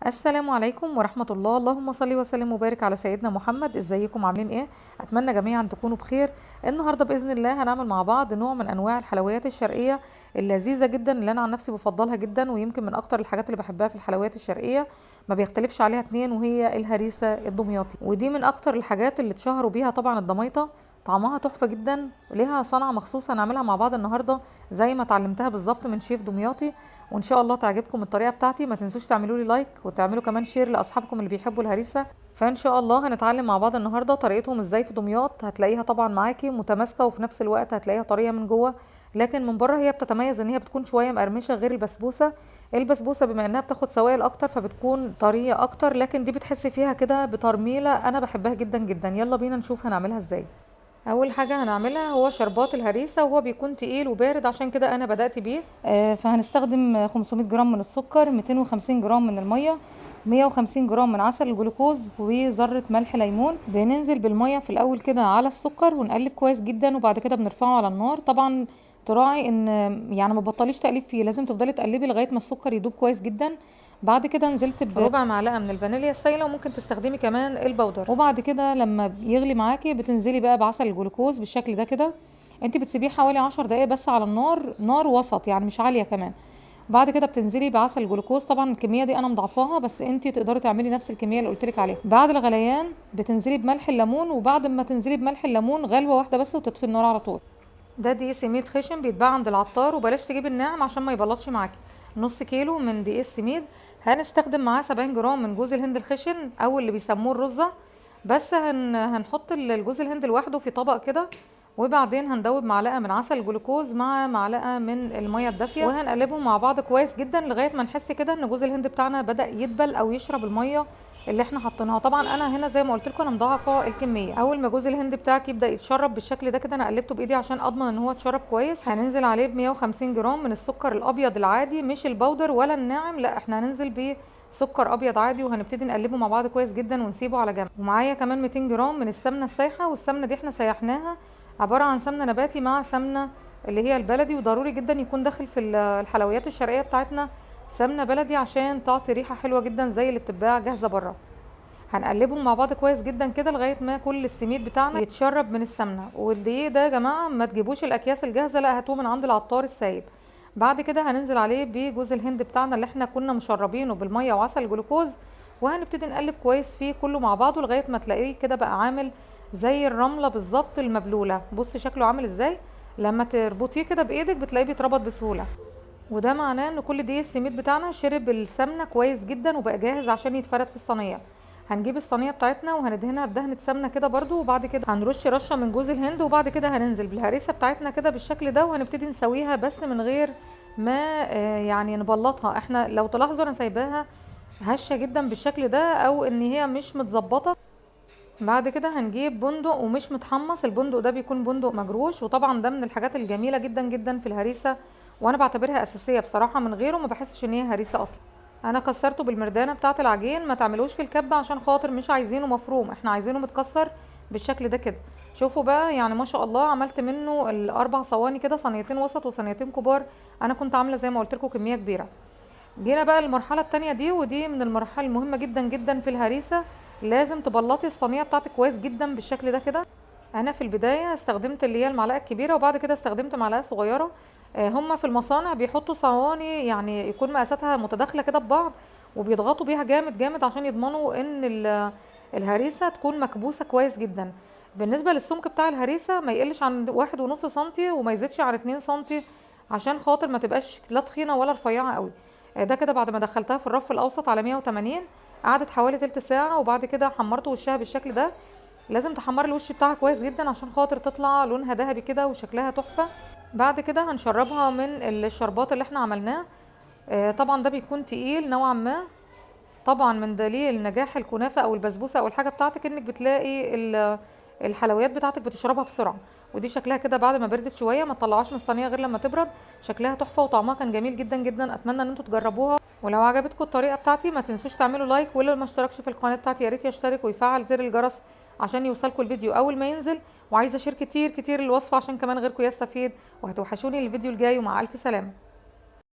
السلام عليكم ورحمة الله. اللهم صل وسلم وبارك على سيدنا محمد. ازيكم عاملين ايه؟ اتمنى جميعا تكونوا بخير. النهارده باذن الله هنعمل مع بعض نوع من انواع الحلويات الشرقية اللذيذة جدا، اللي انا عن نفسي بفضلها جدا، ويمكن من اكتر الحاجات اللي بحبها في الحلويات الشرقية، ما بيختلفش عليها اتنين، وهي الهريسة الدمياطي. ودي من اكتر الحاجات اللي اتشهروا بيها طبعا الضمايطة. طعمها تحفة جدا، ليها صنعة مخصوصة هنعملها مع بعض النهاردة زي ما اتعلمتها بالظبط من شيف دمياطي، وان شاء الله تعجبكم الطريقه بتاعتي. ما تنسوش تعملوا لي لايك وتعملوا كمان شير لاصحابكم اللي بيحبوا الهريسه. فان شاء الله هنتعلم مع بعض النهارده طريقتهم ازاي في دمياط. هتلاقيها طبعا معاكي متماسكه، وفي نفس الوقت هتلاقيها طريه من جوه، لكن من بره هي بتتميز ان هي بتكون شويه مقرمشه غير البسبوسه. البسبوسه بما انها بتاخد سوائل اكتر فبتكون طريه اكتر، لكن دي بتحسي فيها كده بترميله. انا بحبها جدا جدا. يلا بينا نشوف هنعملها ازاي. اول حاجه هنعملها هو شربات الهريسه، وهو بيكون تقيل وبارد، عشان كده انا بدات بيه. فهنستخدم 500 جرام من السكر، 250 جرام من الميه، 150 جرام من عسل الجلوكوز، وذره ملح ليمون. بننزل بالميه في الاول كده على السكر ونقلب كويس جدا، وبعد كده بنرفعه على النار. طبعا تراعي ان يعني ما تبطليش تقليب فيه، لازم تفضلي تقلبي لغايه ما السكر يدوب كويس جدا. بعد كده نزلت بربع معلقه من الفانيليا السايله، وممكن تستخدمي كمان البودر. وبعد كده لما بيغلي معاكي بتنزلي بقى بعسل الجلوكوز بالشكل ده كده. انت بتسيبيه حوالي 10 دقايق بس على النار، نار وسط يعني مش عاليه كمان. بعد كده بتنزلي بعسل الجلوكوز. طبعا الكميه دي انا مضاعفاها، بس انت تقدري تعملي نفس الكميه اللي قلتلك عليها. بعد الغليان بتنزلي بملح الليمون، وبعد ما تنزلي بملح الليمون غلوه واحده بس وتطفي النار على طول. ده دقيق سميد خشن بيتباع عند العطار، وبلاش تجيبي الناعم عشان ما يبلطش معاكي. نص كيلو من دقيق السميد. هنستخدم معاه 70 جرام من جوز الهند الخشن او اللي بيسموه الرزة. بس هنحط الجوز الهند لوحده في طبق كده، وبعدين هندوب معلقه من عسل جلوكوز مع معلقه من الميه الدافيه، وهنقلبهم مع بعض كويس جدا لغايه ما نحس كده ان جوز الهند بتاعنا بدا يدبل او يشرب الميه اللي احنا حاطينها. طبعا انا هنا زي ما قلت لكم انا مضاعفه الكميه. اول ما جوز الهند بتاعك يبدا يتشرب بالشكل ده كده، انا قلبته بايدي عشان اضمن ان هو اتشرب كويس. هننزل عليه ب 150 جرام من السكر الابيض العادي، مش البودر ولا الناعم، لا احنا هننزل بسكر ابيض عادي، وهنبتدي نقلبه مع بعض كويس جدا ونسيبه على جنب. ومعايا كمان 200 جرام من السمنه السايحه، والسمنه دي احنا سيحناها، عباره عن سمنه نباتي مع سمنه اللي هي البلدي. وضروري جدا يكون داخل في الحلويات الشرقيه بتاعتنا سمنه بلدي عشان تعطي ريحه حلوه جدا زي اللي بتتباع جاهزه بره. هنقلبهم مع بعض كويس جدا كده لغايه ما كل السميد بتاعنا يتشرب من السمنه. والدقيق ده يا جماعه ما تجيبوش الاكياس الجاهزه، لا هاتوه من عند العطار السايب. بعد كده هننزل عليه بجوز الهند بتاعنا اللي احنا كنا مشربينه بالميه وعسل الجلوكوز، وهنبتدي نقلب كويس فيه كله مع بعضه لغايه ما تلاقيه كده بقى عامل زي الرمله بالظبط المبلوله. بصي شكله عامل ازاي، لما تربطيه كده بايدك بتلاقيه بيتربط بسهوله. وده معناه ان كل دقيق السميد بتاعنا شرب السمنه كويس جدا وبقى جاهز عشان يتفرد في الصينيه. هنجيب الصينيه بتاعتنا وهندهنها بدهنه سمنه كده برضو، وبعد كده هنرش رشه من جوز الهند، وبعد كده هننزل بالهريسه بتاعتنا كده بالشكل ده، وهنبتدي نسويها بس من غير ما يعني نبلطها. احنا لو تلاحظوا انا سايباها هشه جدا بالشكل ده، او ان هي مش متظبطه. بعد كده هنجيب بندق ومش متحمص. البندق ده بيكون بندق مجروش، وطبعا ده من الحاجات الجميله جدا جدا في الهريسه، وانا بعتبرها اساسيه بصراحه. من غيره ما بحسش ان هي هريسه اصلا. انا كسرته بالمردانه بتاعه العجين، ما تعملوش في الكبه عشان خاطر مش عايزينه مفروم، احنا عايزينه متكسر بالشكل ده كده. شوفوا بقى يعني ما شاء الله عملت منه الاربع صواني كده، صينيتين وسط وصينيتين كبار. انا كنت عامله زي ما قلت لكم كميه كبيره. جينا بقى المرحله التانية دي، ودي من المراحل المهمه جدا جدا في الهريسه. لازم تبلطي الصينيه بتاعتك كويس جدا بالشكل ده كده. انا في البدايه استخدمت اللي هي المعلقه الكبيره، وبعد كده استخدمت معلقه صغيره. هما في المصانع بيحطوا صواني يعني يكون مقاساتها متداخله كده ببعض، وبيضغطوا بيها جامد جامد عشان يضمنوا ان الهريسه تكون مكبوسه كويس جدا. بالنسبه للسمك بتاع الهريسه ما يقلش عن 1.5 سنتي، وما يزيدش عن 2 سنتي، عشان خاطر ما تبقاش لا تخينه ولا رفيعه قوي. ده كده بعد ما دخلتها في الرف الاوسط على 180، قعدت حوالي تلت ساعه، وبعد كده حمرت وشها بالشكل ده. لازم تحمري الوش بتاعها كويس جدا عشان خاطر تطلع لونها ذهبي كده وشكلها تحفه. بعد كده هنشربها من الشربات اللي احنا عملناه. طبعا ده بيكون تقيل نوعا ما. طبعا من دليل نجاح الكنافه او البسبوسه او الحاجه بتاعتك انك بتلاقي الحلويات بتاعتك بتشربها بسرعه. ودي شكلها كده بعد ما بردت شويه، ما تطلعوش من الصينيه غير لما تبرد. شكلها تحفه وطعمها كان جميل جدا جدا. اتمنى ان انتوا تجربوها، ولو عجبتكم الطريقه بتاعتي ما تنسوش تعملوا لايك، واللي ما اشتركش في القناه بتاعتي يا ريت يشترك ويفعل زر الجرس عشان يوصلكم الفيديو اول ما ينزل. وعايزه اشير كتير كتير الوصفه عشان كمان غيركم يستفيد. وهتوحشوني الفيديو الجاي، ومع الف سلامه.